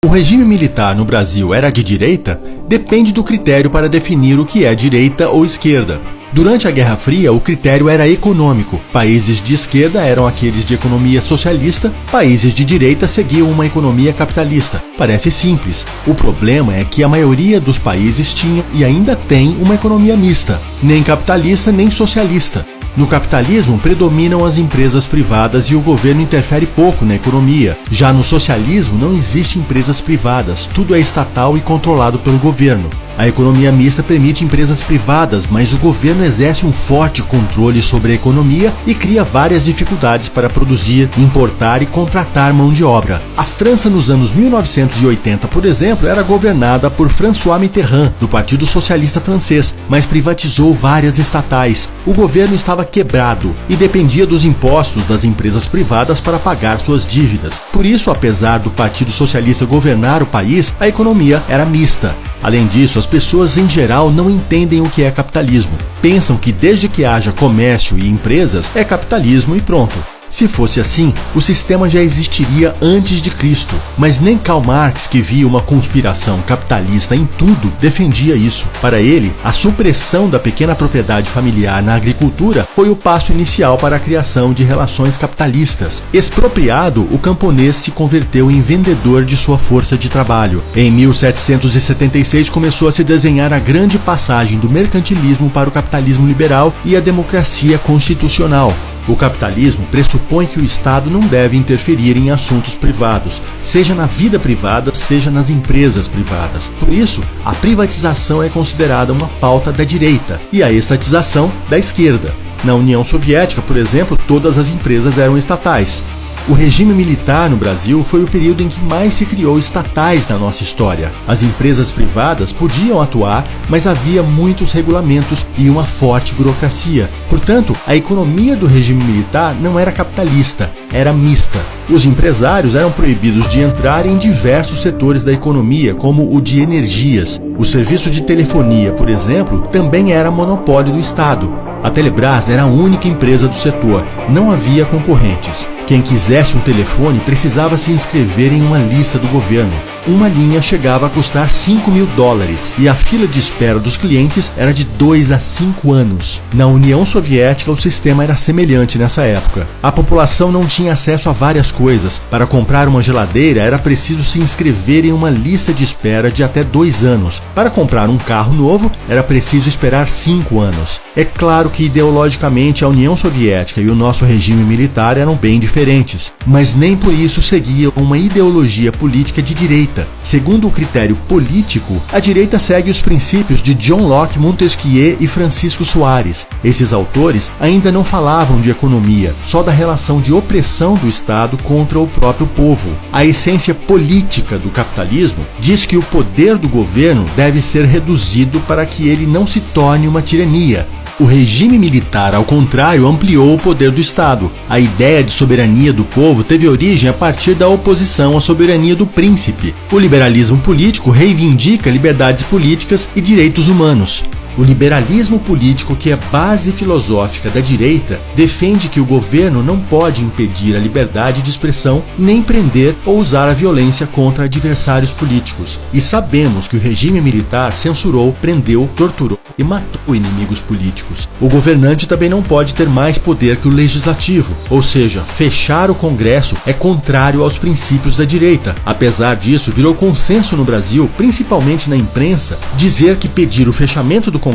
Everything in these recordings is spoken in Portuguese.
O regime militar no Brasil era de direita? Depende do critério para definir o que é direita ou esquerda. Durante a Guerra Fria, o critério era econômico. Países de esquerda eram aqueles de economia socialista, países de direita seguiam uma economia capitalista. Parece simples. O problema é que a maioria dos países tinha e ainda tem uma economia mista, nem capitalista nem socialista. No capitalismo, predominam as empresas privadas e o governo interfere pouco na economia. Já no socialismo, não existem empresas privadas, tudo é estatal e controlado pelo governo. A economia mista permite empresas privadas, mas o governo exerce um forte controle sobre a economia e cria várias dificuldades para produzir, importar e contratar mão de obra. A França nos anos 1980, por exemplo, era governada por François Mitterrand, do Partido Socialista Francês, mas privatizou várias estatais. O governo estava quebrado e dependia dos impostos das empresas privadas para pagar suas dívidas. Por isso, apesar do Partido Socialista governar o país, a economia era mista. Além disso, as pessoas em geral não entendem o que é capitalismo. Pensam que desde que haja comércio e empresas, é capitalismo e pronto. Se fosse assim, o sistema já existiria antes de Cristo. Mas nem Karl Marx, que via uma conspiração capitalista em tudo, defendia isso. Para ele, a supressão da pequena propriedade familiar na agricultura foi o passo inicial para a criação de relações capitalistas. Expropriado, o camponês se converteu em vendedor de sua força de trabalho. Em 1776 começou a se desenhar a grande passagem do mercantilismo para o capitalismo liberal e a democracia constitucional. O capitalismo pressupõe que o Estado não deve interferir em assuntos privados, seja na vida privada, seja nas empresas privadas. Por isso, a privatização é considerada uma pauta da direita e a estatização da esquerda. Na União Soviética, por exemplo, todas as empresas eram estatais. O regime militar no Brasil foi o período em que mais se criou estatais na nossa história. As empresas privadas podiam atuar, mas havia muitos regulamentos e uma forte burocracia. Portanto, a economia do regime militar não era capitalista, era mista. Os empresários eram proibidos de entrar em diversos setores da economia, como o de energias. O serviço de telefonia, por exemplo, também era monopólio do Estado. A Telebrás era a única empresa do setor, não havia concorrentes. Quem quisesse um telefone precisava se inscrever em uma lista do governo. Uma linha chegava a custar $5.000 e a fila de espera dos clientes era de 2 a 5 anos. Na União Soviética, o sistema era semelhante nessa época. A população não tinha acesso a várias coisas. Para comprar uma geladeira, era preciso se inscrever em uma lista de espera de até 2 anos. Para comprar um carro novo, era preciso esperar 5 anos. É claro que ideologicamente a União Soviética e o nosso regime militar eram bem diferentes, mas nem por isso seguiam uma ideologia política de direita. Segundo o critério político, a direita segue os princípios de John Locke, Montesquieu e Francisco Soares. Esses autores ainda não falavam de economia, só da relação de opressão do Estado contra o próprio povo. A essência política do capitalismo diz que o poder do governo deve ser reduzido para que ele não se torne uma tirania. O regime militar, ao contrário, ampliou o poder do Estado. A ideia de soberania do povo teve origem a partir da oposição à soberania do príncipe. O liberalismo político reivindica liberdades políticas e direitos humanos. O liberalismo político, que é base filosófica da direita, defende que o governo não pode impedir a liberdade de expressão, nem prender ou usar a violência contra adversários políticos. E sabemos que o regime militar censurou, prendeu, torturou e matou inimigos políticos. O governante também não pode ter mais poder que o legislativo, ou seja, fechar o Congresso é contrário aos princípios da direita. Apesar disso, virou consenso no Brasil, principalmente na imprensa, dizer que pedir o fechamento do Congresso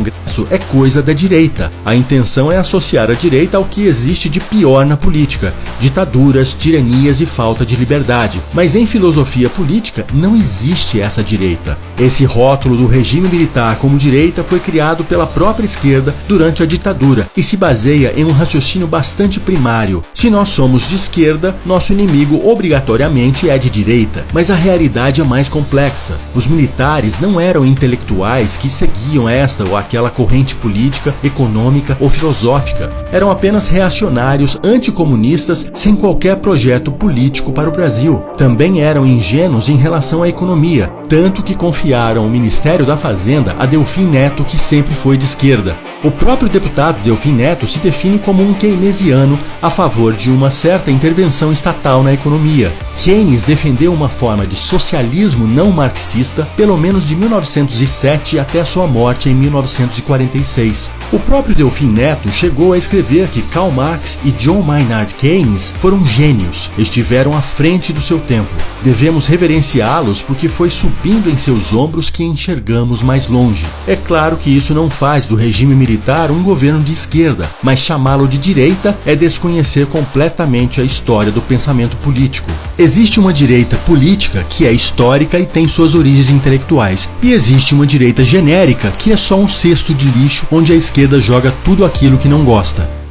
é coisa da direita. A intenção é associar a direita ao que existe de pior na política: ditaduras, tiranias e falta de liberdade. Mas em filosofia política não existe essa direita. Esse rótulo do regime militar como direita foi criado pela própria esquerda durante a ditadura e se baseia em um raciocínio bastante primário. Se nós somos de esquerda, nosso inimigo obrigatoriamente é de direita. Mas a realidade é mais complexa. Os militares não eram intelectuais que seguiam esta ou ou àquela corrente política, econômica ou filosófica. Eram apenas reacionários anticomunistas sem qualquer projeto político para o Brasil. Também eram ingênuos em relação à economia, tanto que confiaram o Ministério da Fazenda a Delfim Neto, que sempre foi de esquerda. O próprio deputado Delfim Neto se define como um keynesiano a favor de uma certa intervenção estatal na economia. Keynes defendeu uma forma de socialismo não marxista pelo menos de 1907 até sua morte em 1946. O próprio Delfim Neto chegou a escrever que Karl Marx e John Maynard Keynes foram gênios, estiveram à frente do seu tempo. Devemos reverenciá-los porque foi subindo em seus ombros que enxergamos mais longe. É claro que isso não faz do regime militar um governo de esquerda, mas chamá-lo de direita é desconhecer completamente a história do pensamento político. Existe uma direita política que é histórica e tem suas origens intelectuais, e existe uma direita genérica que é só um cesto de lixo onde a esquerda joga tudo aquilo que não gosta.